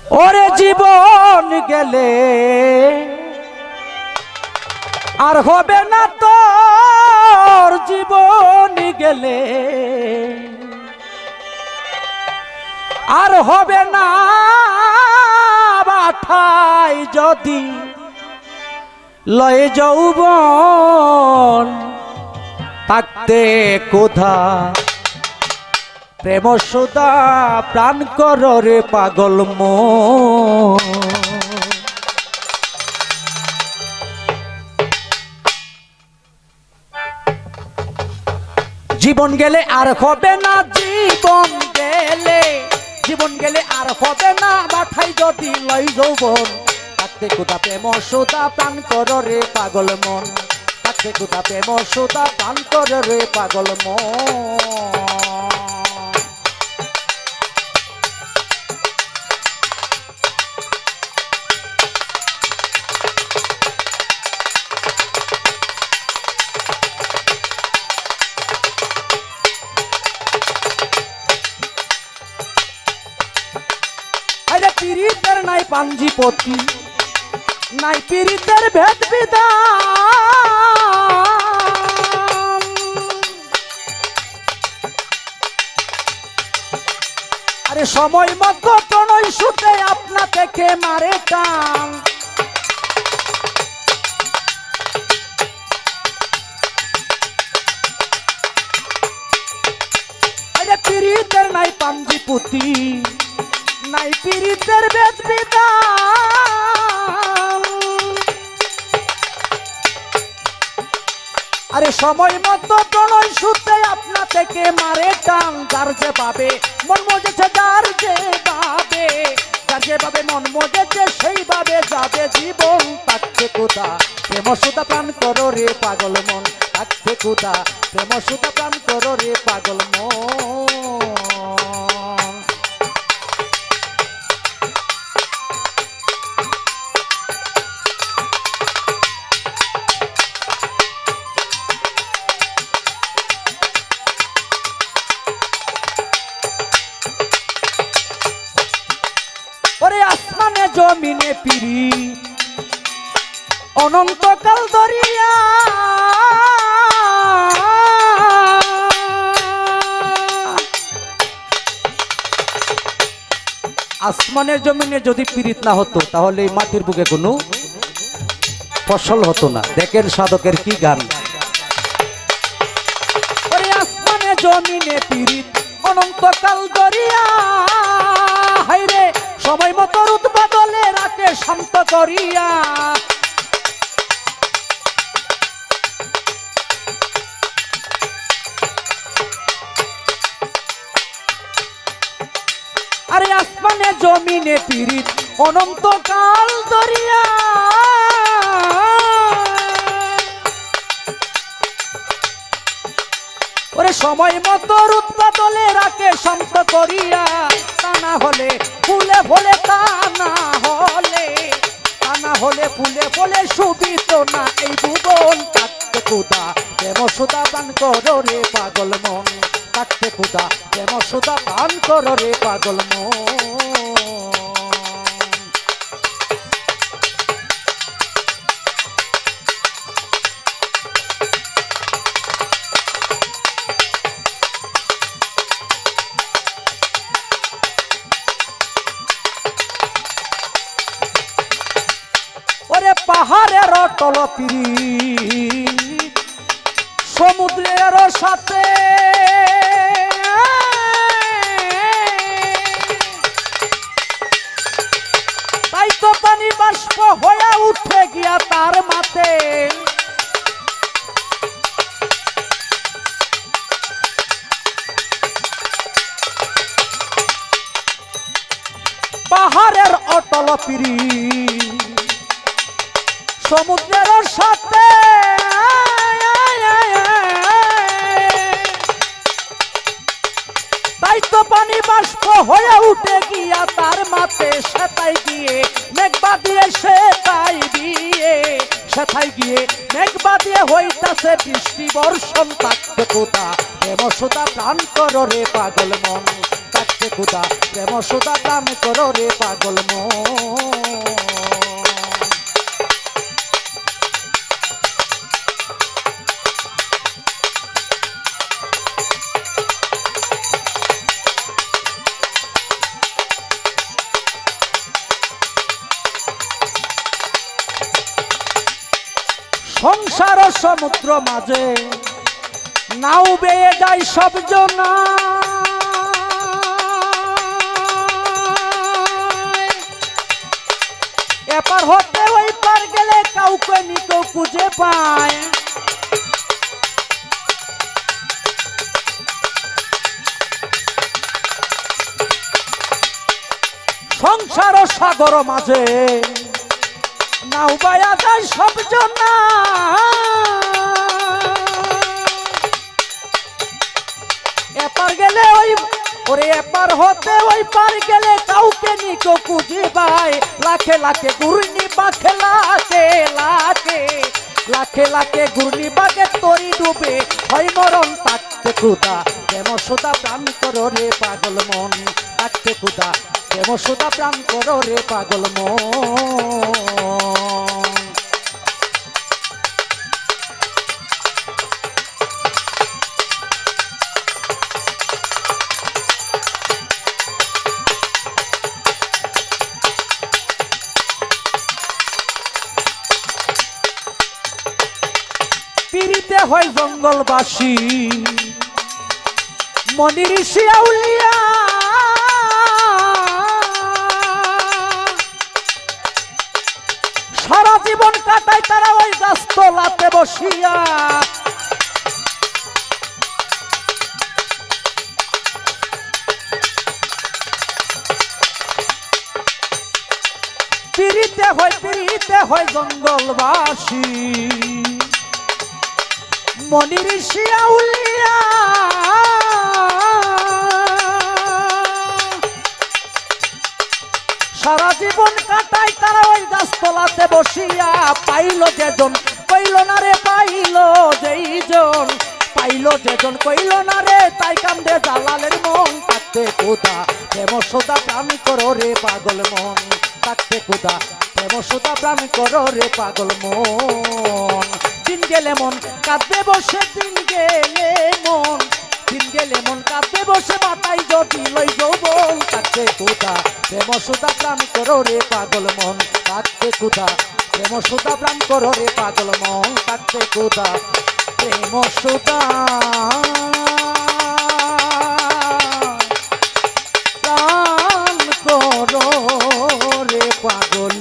ওরে জীবন গেলে আর হবে না তোর, জীবন গেলে আর হবে না বাঠাই যদি লয়ে যৌবন থাকতে কোথা প্রেম সুদা প্রাণ কর রে পাগল মন। জীবন গেলে আর হবে না, জীবন গেলে, জীবন গেলে আর হবে না বাঠাই যদি লই যৌবন থাকতে কোথা প্রেম সুদা প্রাণ কর রে পাগল মন, থাকতে কোথা প্রেম সুদা প্রাণ কর রে পাগল মন। পীড়িতের নাই পাঞ্জিপতি, নাই পীড়িতের ভেদ বিধান, আরে সময় মতো প্রণয় সুতে আপনা থেকে মারে টান। আরে পীড়িতের নাই পাঞ্জিপতি, নাই পীড়িতের বেদ বিধান, আরে সময় মতো প্রণয় সুতে আপনা থেকে মারে টান। যার যে ভাবে মন মজেছে, যার যে ভাবে, যার যে ভাবে মন মজেছে সেইভাবে যাবে জীবন থাকতে কোথা প্রেম সুদা প্রাণ করো রে পাগল মন, থাকতে কোথা প্রেম সুদা প্রাণ করো রে পাগল মন। ওরে আসমানে জমিনে পিরি অনন্তকাল দরিয়া, আসমানের জমিনে যদি পীড়িত না হতো তাহলে এই মাটির বুকে কোনো ফসল হতো না। দেখেন সাধকের কি গান। ওরে আসমানে জমিনে পীড়িত অনন্তকাল দরিয়া, হাইরে সময় মতো রুত বদলে রাখে শান্ত করিয়া। আরে আসমানে জমিনে পীড়িত অনন্তকাল দরিয়া, ওরে সময় মতো রুত বদলে রাখে শান্ত করিয়া। তা না হলে ফুলে ফলে, তা না হলে, তা না হলে ফুলে ফলে শুভিত না এই ভুবন। থাকতে কোথা প্রেম সুদা প্রাণ করো রে পাগল মন, থাকতে কোথা প্রেম সুদা প্রাণ করো রে পাগল মন। ওরে পাহাড়ের অটল পীড়িত সমুদ্রের সাথে, তাই তো পানি বাষ্প হয়ে উঠে গিয়া তার মাথে। পাহাড়ের অটল পীড়িত সমুদ্রের সাথে, তাই তো পানি বাষ্প হয়ে উঠে গিয়া তার মাথে। সেটাই গিয়ে মেঘবা দিয়ে, সেটাই দিয়ে, সেটাই গিয়ে মেঘবা দিয়ে হইতাছে বৃষ্টি বর্ষণ। থাকতে কোথা প্রেম সুদা প্রাণ করো রে পাগল মন, থাকতে খুদা প্রেম সুদা প্রাণ করো রে পাগল মন। সংসার সমুদ্র মাঝে নাও বেয়ে যায় সব জনা, এপার হতে ওই পার গেলে কাউকে নিকেও খুঁজে পায়। সংসার সাগর মাঝে নাও বায়া যায় সব জনা, এপার গেলে ওই ওরে এপার হতে ওই পার গেলে কাউকে নিকো খুঁজে পায়। লাখে লাখে ঘূর্ণি বাখে লাখে লাখে লাখে লাখে ঘূর্ণি বাগে তরি ডুবে হয় মরণ। থাকতে খুদা প্রেম সুদা প্রাণ করো রে পাগল মন, থাকতে খুদা প্রেম সুদা প্রাণ করো রে পাগল মন। পিরিতে হয় জঙ্গলবাসী মনি ঋষি আউলিয়া, সারা জীবন কাটায় তারা ওই গাছতলাতে বসিয়া। পিরিতে হয় জঙ্গলবাসী মনি ঋষি আউলিয়া, সারা জীবন কাটায় তারা ওই গাছতলাতে বসিয়া। পাইল যেজন কইল না রে, পাইল যেইজন পাইল যেজন কইল না রে, তাই কান্দে জালালের মন। থাকতে খুদা প্রেম সুদা প্রাণ করো রে পাগল মন, থাকতে খুদা প্রেম সুদা প্রাণ করো রে পাগল মন। দিন গেলে মন কাঁদবে বসে, দিন গেলে মন, দিন গেলে মন কাঁদবে বসে, মাথায় যদি লই যৌবন। থাকতে খুদা প্রেম সুদা প্রাণ করো রে পাগল মন, থাকতে খুদা প্রেম সুদা প্রাণ করো রে পাগল মন। থাকতে খুদা প্রেম সুদা প্রাণ করো রে পাগল